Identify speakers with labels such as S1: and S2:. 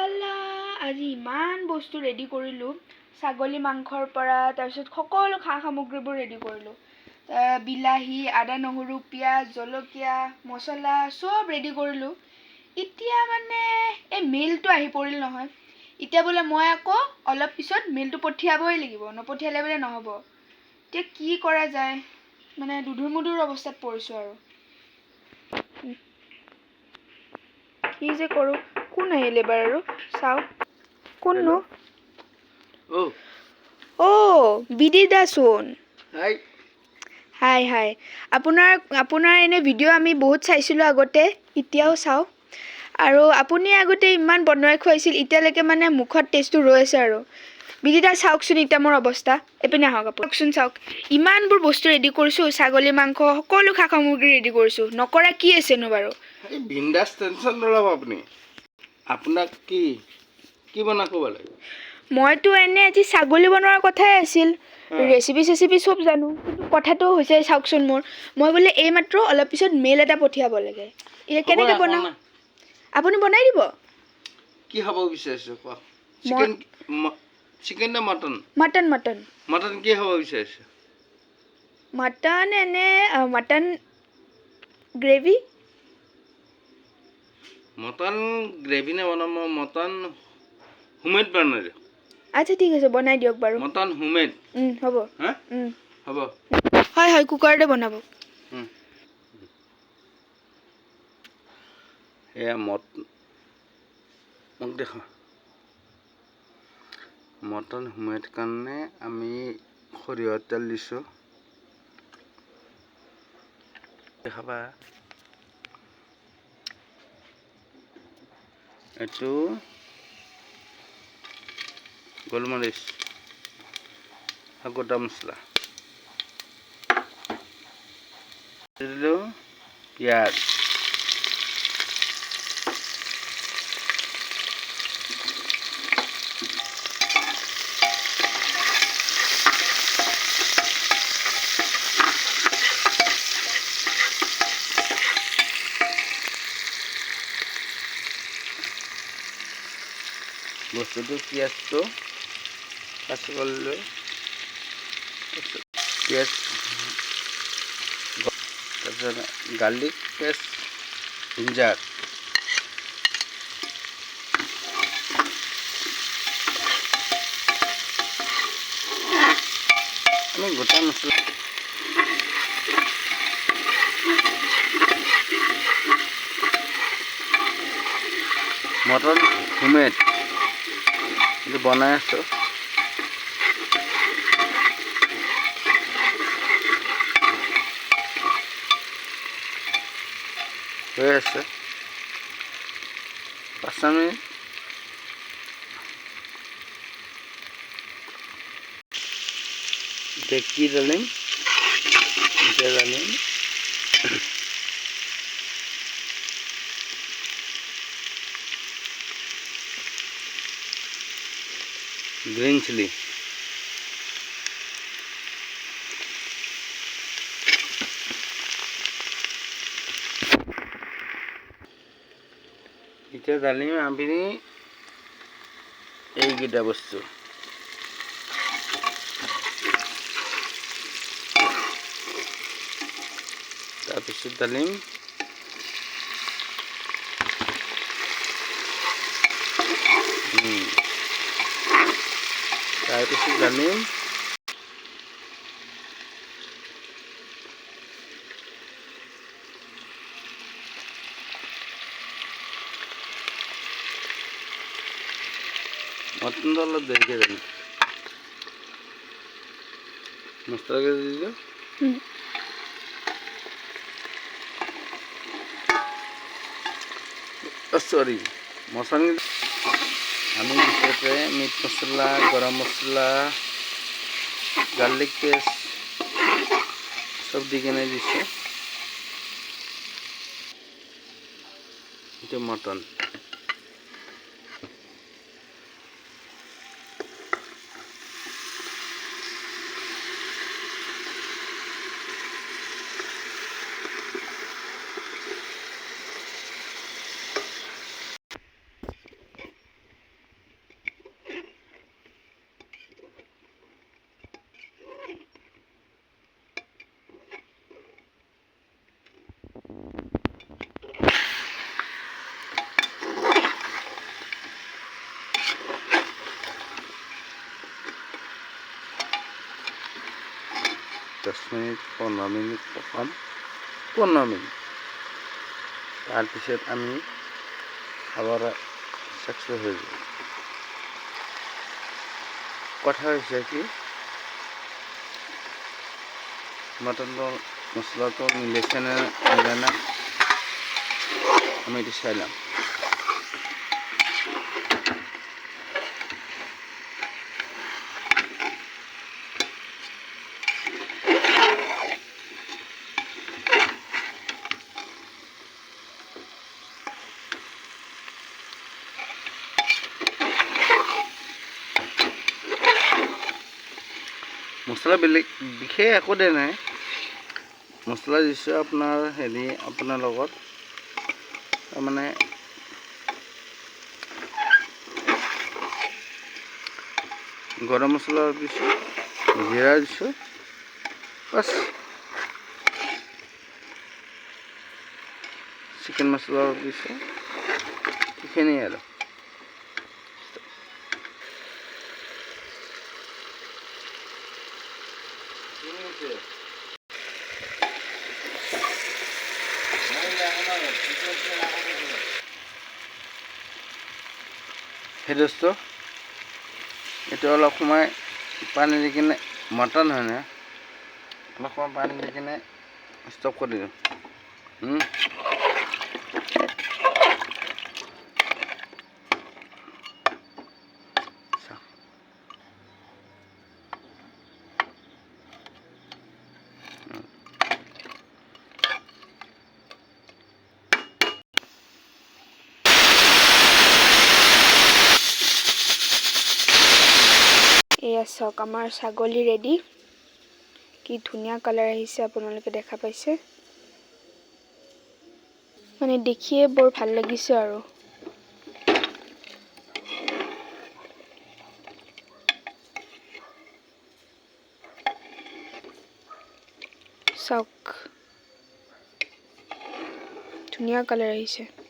S1: চালা আজি ইমান বস্তু ৰেডি কৰিলোঁ ছাগলী মাংসৰ পৰা তাৰপিছত সকলো খা সামগ্ৰীবোৰ ৰেডি কৰিলোঁ বিলাহী আদা নহৰু পিঁয়াজ জলকীয়া মছলা চব ৰেডি কৰিলোঁ এতিয়া মানে এই মেইলটো আহি পৰিল নহয় এতিয়া বোলে মই আকৌ অলপ পিছত মেইলটো পঠিয়াবই লাগিব নপঠিয়ালে বোলে নহ'ব এতিয়া কি কৰা যায় মানে দুধুৰ-মুধুৰ অৱস্থাত পৰিছোঁ আৰু কি যে কৰোঁ কোন আহিলে এবাৰ আৰু চাওঁ কোননো বিদিত দাচোন হাই আপোনাৰ এনে ভিডিঅ' আমি বহুত চাইছিলোঁ আগতে এতিয়াও চাওঁ আৰু আপুনি আগতে ইমান বনাই খুৱাইছিল এতিয়ালৈকে মানে মুখত টেষ্টটো ৰৈ আছে আৰু বিদিত দা চাওকচোন এতিয়া মোৰ অৱস্থা এপিনে আহক চাওকচোন চাওক ইমানবোৰ বস্তু ৰেডি কৰিছোঁ ছাগলী মাংস সকলো খা সামগ্ৰী ৰেডি কৰিছোঁ নকৰা কি আছেনো বাৰু
S2: বিন্দাস টেনচন নল'ব আপুনি আপোনাক কি বনাই ক'ব লাগে
S1: মইতো এনে আজি ছাগলী বনোৱাৰ কথাই আছিল ৰেচিপি চব জানো কিন্তু কথাটো হৈছে চাওকচোন মই বোলে এইমাত্ৰ অলপ পিছত মেইল এটা পঠিয়াব লাগে এতিয়া কেনেকৈ বনাওঁ আপুনি বনাই দিব
S2: কি হ'ব বিচাৰিছে কোৱা চিকেন নে মটন মটন কি হ'ব বিচাৰিছে
S1: মটন এনে মটন গ্ৰেভি
S2: মটন গ্ৰেভি নে বনাম মটন হোমমেড বনাই
S1: আচ্ছা ঠিক আছে বনাই দিয়ক বাৰু
S2: মটন হোমমেড
S1: হ'ব
S2: হ'ব
S1: হয় কুকাৰতে বনাব
S2: এয়া মোক দেখা মটন হোমমেড কাৰণে আমি সৰিয়হৰ তেল দিছোঁ দেখাবা এইটো গোলমৰিচ গোটা মছলা দিলোঁ পিঁয়াজ বস্তুটো পিঁয়াজটো কাঁচি কৰিলোঁ পিঁয়াজ তাৰপিছত গাৰ্লিক পেষ্ট জিঞ্জাৰ আমি গোটা মছলা মটন হোমমেড এইটো বনাই আছোঁ হৈ আছে 5 মিনিট এতিয়া কি ডালিম গ্ৰীন চিলি এতিয়া ডালিম আপুনি এইকেইটা বস্তু তাৰপিছত ডালিম তাৰপিছত ডালিম মটনটো অলপ দেৰিকৈ জানো মছলাকে দি দিলোঁ সৰি মছলা আমি ভিতৰতে মিট মছলা গৰম মছলা গাৰ্লিক পেষ্ট চব দি কেনে দিছোঁ এইটো মটন 10 মিনিট 15 মিনিট পকাম 15 মিনিট তাৰপিছত আমি খাবৰ সাকসেস হৈ যাব কথা হৈছে কি মটনটো মছলাটো মিলাইছে না মিলা না আমি এটা চাইলাম মছলা বেলেগ বিশেষ একো দে নাই মছলা দিছো আপোনাৰ হেৰি আপোনাৰ লগত মানে গৰম মছলা দিছো জিৰা দিছো বাস চিকেন মছলা দিছো এইখিনি আৰু সেই দোস্ত এইটো অলপ সময় পানী দি কিনে মটন হয় না অলপ সময় পানী দি কিনে ষ্টপ কৰি দিওঁ
S1: এয়া চাওক আমাৰ ছাগলী ৰেডি কি ধুনীয়া কালাৰ আহিছে আপোনালোকে দেখা পাইছে মানে দেখিয়ে বৰ ভাল লাগিছে আৰু চাওক ধুনীয়া কালাৰ আহিছে